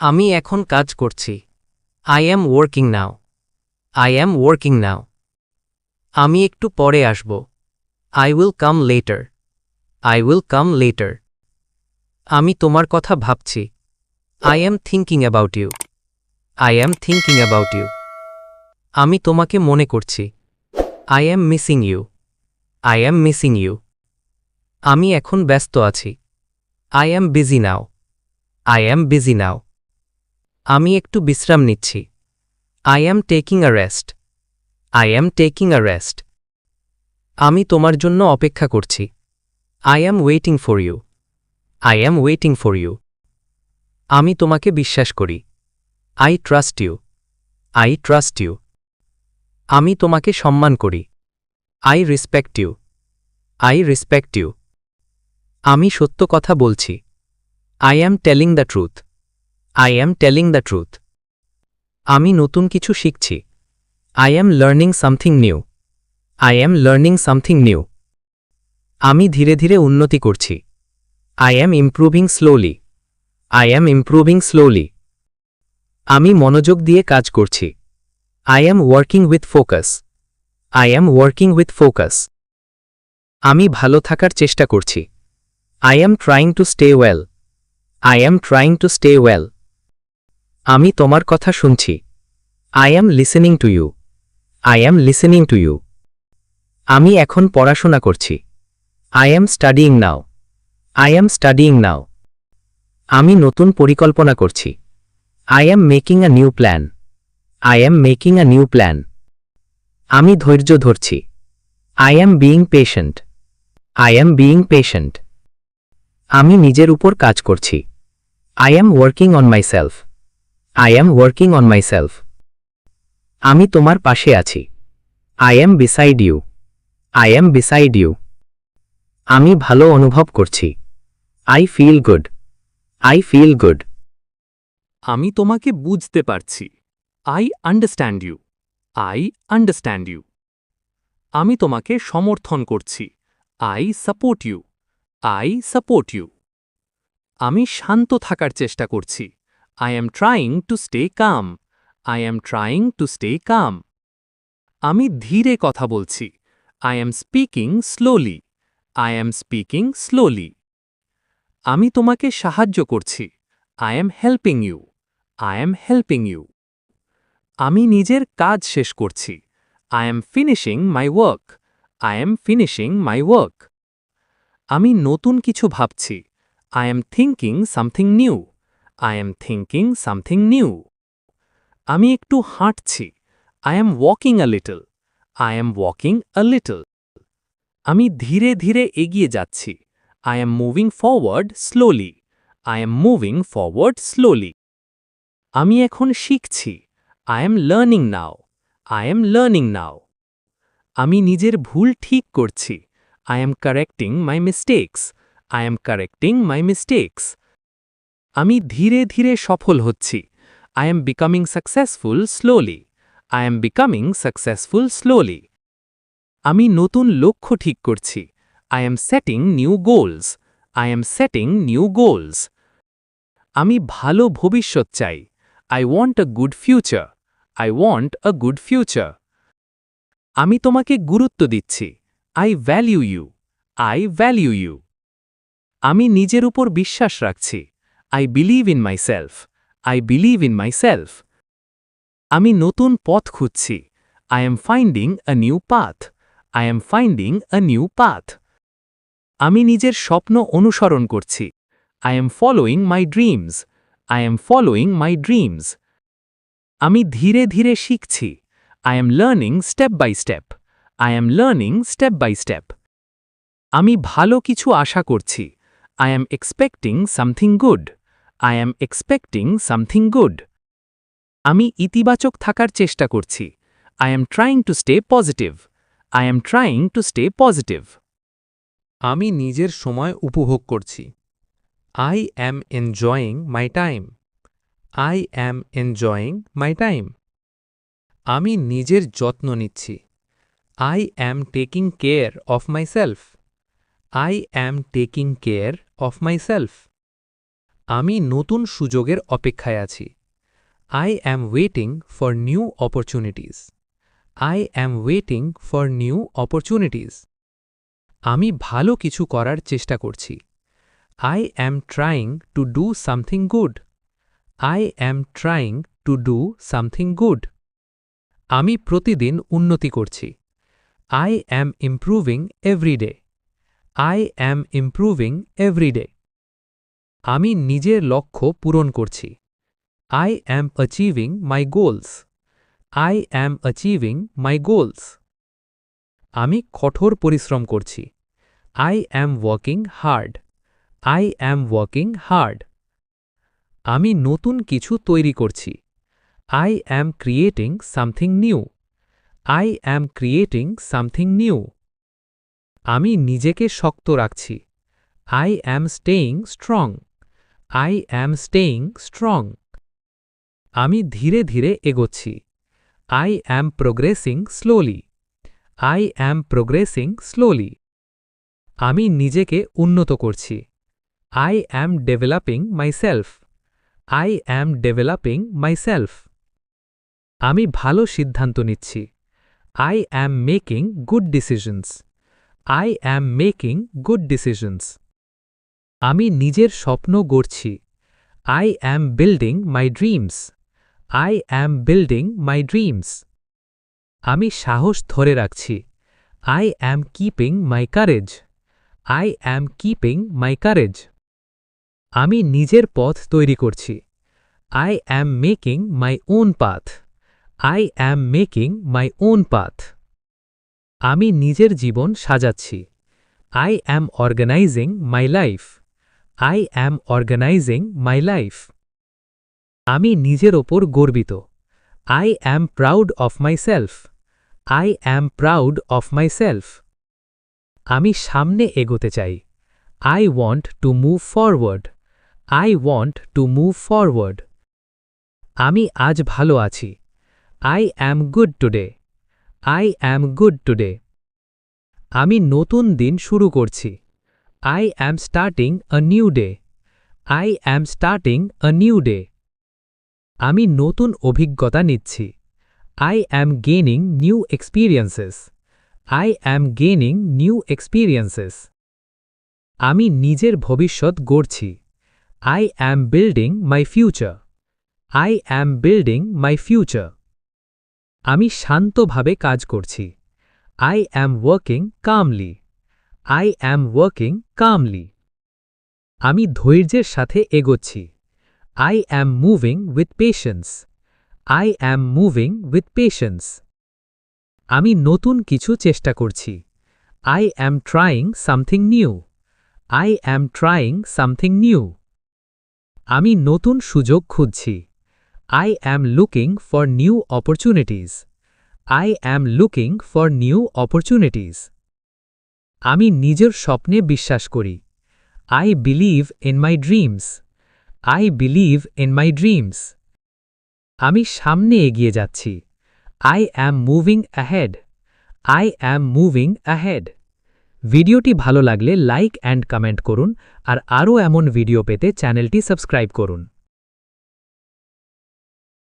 আমি এখন কাজ করছি। I am working now. I am working now. আমি একটু পরে আসব। I will come later. I will come later. আমি তোমার কথা ভাবছি। I am thinking about you. I am thinking about you. আমি তোমাকে মনে করছি। I am missing you. I am missing you. আমি এখন ব্যস্ত আছি। I am busy now. I am busy now. আমি একটু বিশ্রাম নিচ্ছি। I am taking a rest. I am taking a rest. আমি তোমার জন্য অপেক্ষা করছি। I am waiting for you. I am waiting for you. আমি তোমাকে বিশ্বাস করি। I trust you. I trust you. আমি তোমাকে সম্মান করি। I respect you. I respect you. আমি সত্য কথা বলছি। I am telling the truth. I am telling the truth. আমি নতুন কিছু শিখছি। I am learning something new. I am learning something new. আমি ধীরে ধীরে উন্নতি করছি। I am improving slowly. I am improving slowly. আমি মনোযোগ দিয়ে কাজ করছি। I am working with focus. I am working with focus. আমি ভালো থাকার চেষ্টা করছি। I am trying to stay well. I am trying to stay well. আমি তোমার কথা শুনছি। I am listening to you. I am listening to you. আমি এখন পড়াশোনা করছি। I am studying now. I am studying now. আমি নতুন পরিকল্পনা করছি। I am making a new plan. I am making a new plan. আমি ধৈর্য ধরছি। I am being patient. I am being patient. আমি নিজের উপর কাজ করছি। I am working on myself. I am working on myself. আমি তোমার পাশে আছি। I am beside you. I am beside you. আমি ভালো অনুভব করছি। I feel good. I feel good. আমি তোমাকে বুঝতে পারছি। I understand you. I understand you. আমি তোমাকে সমর্থন করছি। I support you. I support you. আমি শান্ত থাকার চেষ্টা করছি। I am trying to stay calm. I am trying to stay calm. আমি ধীরে কথা বলছি। I am speaking slowly. I am speaking slowly. আমি তোমাকে সাহায্য করছি। I am helping you. I am helping you. আমি নিজের কাজ শেষ করছি। I am finishing my work. I am finishing my work. আমি নতুন কিছু ভাবছি। I am thinking something new. I am thinking something new. আমি একটু হাঁটছি। I am walking a little. I am walking a little. আমি ধীরে ধীরে এগিয়ে যাচ্ছি। I am moving forward slowly. I am moving forward slowly. আমি এখন শিখছি। I am learning now. I am learning now. আমি নিজের ভুল ঠিক করছি। I am correcting my mistakes. I am correcting my mistakes. আমি ধীরে ধীরে সফল হচ্ছি। I am becoming successful slowly. I am becoming successful slowly. আমি নতুন লক্ষ্য ঠিক করছি। I am setting new goals. I am setting new goals. আমি ভালো ভবিষ্যৎ চাই। I want a good future. I want a good future. আমি তোমাকে গুরুত্ব দিচ্ছি। I value you. I value you. আমি নিজের উপর বিশ্বাস রাখছি। I believe in myself. I believe in myself. আমি নতুন পথ খুঁজছি। I am finding a new path. I am finding a new path. আমি নিজের স্বপ্ন অনুসরণ করছি। I am following my dreams. I am following my dreams. আমি ধীরে ধীরে শিখছি। I am learning step by step. I am learning step by step. আমি ভালো কিছু আশা করছি। I am expecting something good. I am expecting something good. আমি ইতিবাচক থাকার চেষ্টা করছি। I am trying to stay positive. I am trying to stay positive. আমি নিজের সময় উপভোগ করছি। I am enjoying my time. I am enjoying my time. আমি নিজের যত্ন নিচ্ছি। I am taking care of myself. I am taking care of myself. আমি নতুন সুযোগের অপেক্ষায় আছি। I am waiting for new opportunities. I am waiting for new opportunities. আমি ভালো কিছু করার চেষ্টা করছি। I am trying to do something good. I am trying to do something good. আমি প্রতিদিন উন্নতি করছি। I am improving every day. I am improving every day. আমি নিজের লক্ষ্য পূরণ করছি। I am achieving my goals. I am achieving my goals. আমি কঠোর পরিশ্রম করছি। I am working hard. I am working hard. আমি নতুন কিছু তৈরি করছি। I am creating something new. I am creating something new. আমি নিজেকে শক্ত রাখছি। I am staying strong. I am staying strong. আমি ধীরে ধীরে এগোচ্ছি। I am progressing slowly. I am progressing slowly. আমি নিজেকে উন্নত করছি। I am developing myself. I am developing myself. আমি ভালো সিদ্ধান্ত নিচ্ছি। I am making good decisions. I am making good decisions. আমি নিজের স্বপ্ন গড়ছি। I am building my dreams. I am building my dreams. আমি সাহস ধরে রাখছি। I am keeping my courage. I am keeping my courage. আমি নিজের পথ তৈরি করছি। I am making my own path. I am making my own path. আমি নিজের জীবন সাজাচ্ছি। I am organizing my life. I am organizing my life. আমি নিজের ওপর গর্বিত। I am proud of myself. I am proud of myself. আমি সামনে এগোতে চাই। I want to move forward. I want to move forward. আমি আজ ভালো আছি। I am good today. I am good today. আমি নতুন দিন শুরু করছি। I am starting a new day. I am starting a new day. আমি নতুন অভিজ্ঞতা নিচ্ছি। I am gaining new experiences. I am gaining new experiences. আমি নিজের ভবিষ্যৎ গড়ছি। I am building my future. I am building my future. আমি শান্তভাবে কাজ করছি। I am working calmly. I am working calmly. আমি ধৈর্যের সাথে এগোচ্ছি। I am moving with patience. I am moving with patience. আমি নতুন কিছু চেষ্টা করছি। I am trying something new. I am trying something new. আমি নতুন সুযোগ খুঁজছি। I am looking for new opportunities. I am looking for new opportunities. আমি নিজের স্বপ্নে বিশ্বাস করি। I believe in my dreams. I believe in my dreams. আমি সামনে এগিয়ে যাচ্ছি। I am moving ahead. I am moving ahead. ভিডিওটি ভালো লাগলে লাইক অ্যান্ড কমেন্ট করুন আর আরও এমন ভিডিও পেতে চ্যানেলটি সাবস্ক্রাইব করুন।